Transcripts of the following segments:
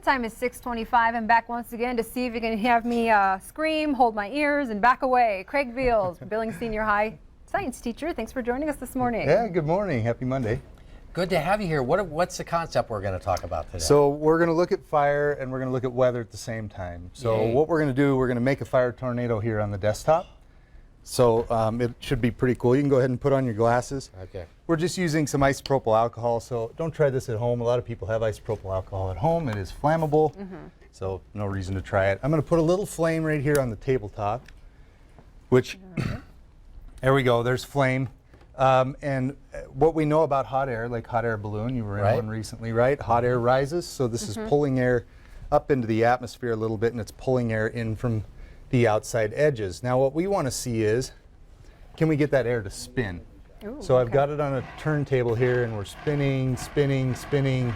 The time is 6:25. I'm back once again to see if you can have me scream, hold my ears, and back away. Craig Beals, Billings Senior High science teacher. Thanks for joining us this morning. Yeah, good morning. Happy Monday. Good to have you here. What's the concept we're going to talk about today? So we're going to look at fire and we're going to look at weather at the same time. So what we're going to do, we're going to make a fire tornado here on the desktop. So it should be pretty cool. You can go ahead and put on your glasses. Okay. We're just using some isopropyl alcohol, so don't try this at home. A lot of people have isopropyl alcohol at home. It is flammable, so no reason to try it. I'm going to put a little flame right here on the tabletop, which, there we go, there's flame. And what we know about hot air, like hot air balloon, you were in one recently, right? Hot air rises, so this is pulling air up into the atmosphere a little bit, and it's pulling air in from the outside edges. Now what we want to see is, can we get that air to spin? Ooh, so I've got it on a turntable here, and we're spinning, spinning, spinning,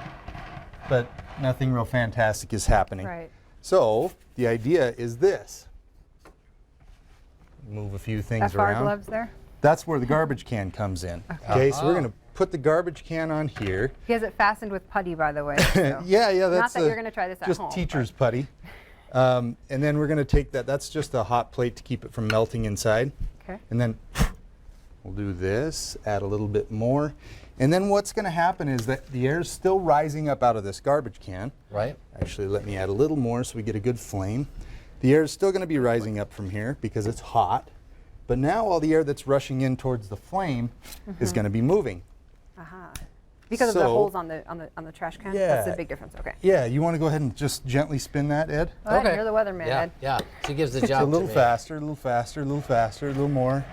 but nothing real fantastic is happening. Right. So the idea is this. Move a few things That fire around. gloves there? That's where the garbage can comes in. Okay, so we're going to put the garbage can on here. He has it fastened with putty, by the way. So. Yeah, Not that's that you're going to try this at just home. teacher's putty. And then we're going to take that. That's just a hot plate to keep it from melting inside. Okay. And then we'll do this, add a little bit more. And then what's going to happen is that the air is still rising up out of this garbage can. Right. Actually, let me add a little more so we get a good flame. The air is still going to be rising up from here because it's hot. But now all the air that's rushing in towards the flame is going to be moving. Because of the holes on the trash can? Yeah. That's the big difference, okay. Yeah, you want to go ahead and just gently spin that, Ed? All right, you're the weatherman, Yeah, Ed. yeah. She gives the job It's a little to me. faster, a little faster, a little faster, a little more,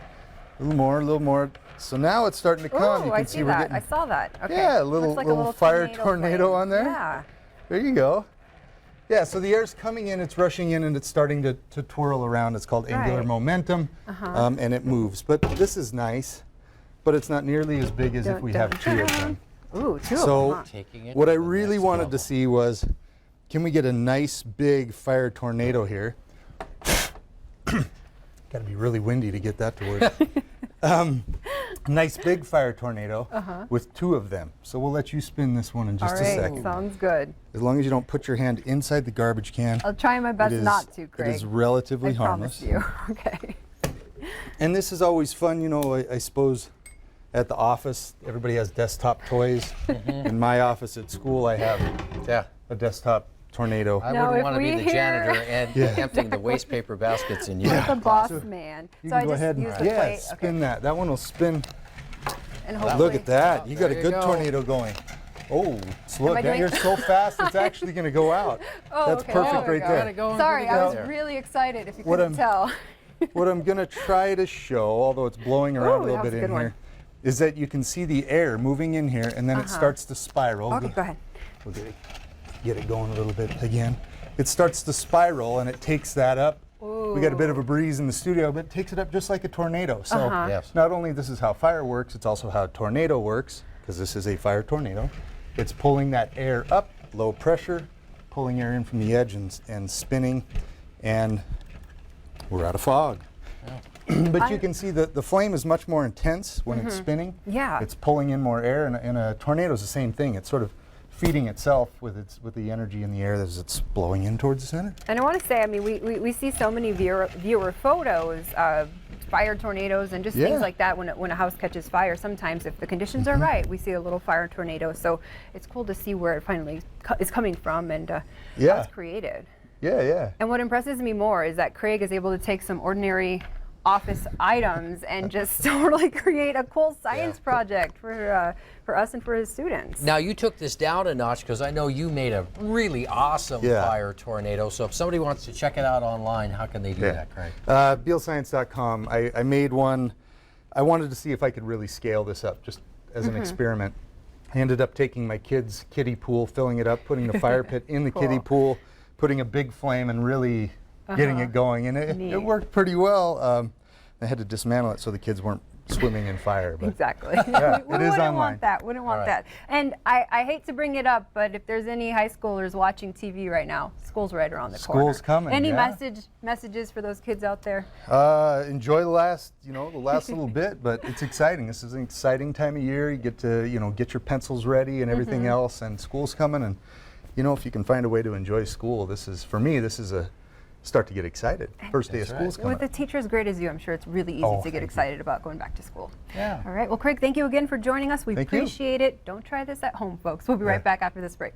a little more, a little more. So now it's starting to come. Ooh, You I can see see we're that. getting, I saw that. Okay. yeah, a little, Looks like a little fire tornado tornado flame. on there. Yeah. There you go. Yeah, so the air's coming in, it's rushing in, and it's starting to twirl around. It's called angular Right. momentum, and it moves. But this is nice, but it's not nearly as big as if we have two of them. Ooh, two So of them, Taking it what I to the really next wanted level. to see was, can we get a nice big fire tornado here? Got to be really windy to get that to work. A nice big fire tornado with two of them. So we'll let you spin this one in just All a right, second. sounds good. As long as you don't put your hand inside the garbage can. I'll try my best not to, Craig. It is relatively I harmless. promise you. Okay. And this is always fun, you know, I suppose at the office, everybody has desktop toys. In my office at school, I have a desktop tornado. I Now, wouldn't if want to be we the hear- janitor and emptying the waste paper baskets in your The boss man. You So can I go just ahead and use the plate. spin that. That one will spin. And Look hopefully- at that. You got there a you good go. tornado going. Oh, slow Am I it down. doing- You're so fast, it's actually going to go out. Oh, That's okay, perfect there we right go. there. Going Sorry, pretty I good was there. really excited if you What couldn't I'm- tell. What I'm going to try to show, although it's blowing around Ooh, a little that was bit a in good one. here, is that you can see the air moving in here, and then it starts to spiral. Okay, go ahead. We'll get it going a little bit again. It starts to spiral, and it takes that up. We got a bit of a breeze in the studio, but it takes it up just like a tornado. So Yes. not only this is how fire works, it's also how a tornado works, because this is a fire tornado. It's pulling that air up, low pressure, pulling air in from the edge and spinning, and we're out of fog. But you can see that the flame is much more intense when it's spinning. Yeah. It's pulling in more air, and a tornado is the same thing. It's sort of feeding itself with the energy in the air as it's blowing in towards the center. And I want to say, I mean, we see so many viewer photos of fire tornadoes and just Yeah. things like that when a house catches fire. Sometimes, if the conditions are right, we see a little fire tornado. So it's cool to see where it finally is coming from and how Yeah. it's created. Yeah. And what impresses me more is that Craig is able to take some ordinary office items and just totally create a cool science project for us and for his students. Now you took this down a notch because I know you made a really awesome fire tornado. So if somebody wants to check it out online, how can they do that, Craig? Bealscience.com. I made one. I wanted to see if I could really scale this up just as an experiment. I ended up taking my kids' kiddie pool, filling it up, putting the fire pit in the kiddie pool, putting a big flame and really getting it going. And it worked pretty well. I had to dismantle it so the kids weren't swimming in fire. But Exactly. Yeah, we it is wouldn't online. want that. Wouldn't want that. And I hate to bring it up, but if there's any high schoolers watching TV right now, school's right around the corner. School's coming, Any yeah. messages for those kids out there? Enjoy the last little bit, but it's exciting. This is an exciting time of year. You get to, get your pencils ready and everything else, and school's coming, and you know, if you can find a way to enjoy school, this is, for me, this is a start to get excited. First day of school's coming. With a teacher as great as you, I'm sure it's really easy to get excited about going back to school. Yeah. All right. Well, Craig, thank you again for joining us. We Thank you. appreciate it. Don't try this at home, folks. We'll be right back after this break.